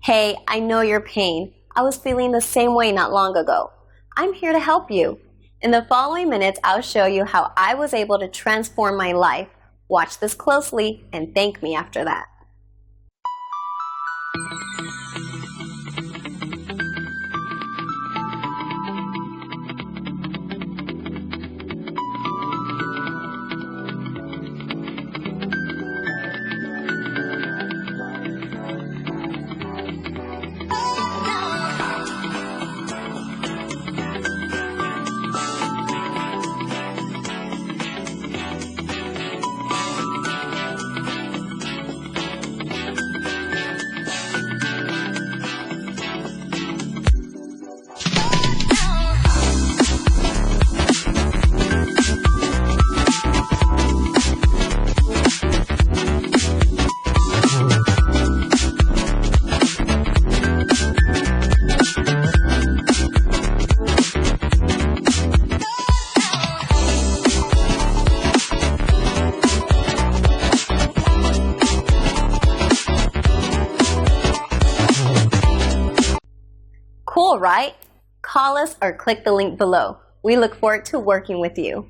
Hey, I know your pain. I was feeling the same way not long ago. I'm here to help you. In the following minutes, I'll show you how I was able to transform my life. Watch this closely and thank me after that. Cool, right? Call us or click the link below. We look forward to working with you.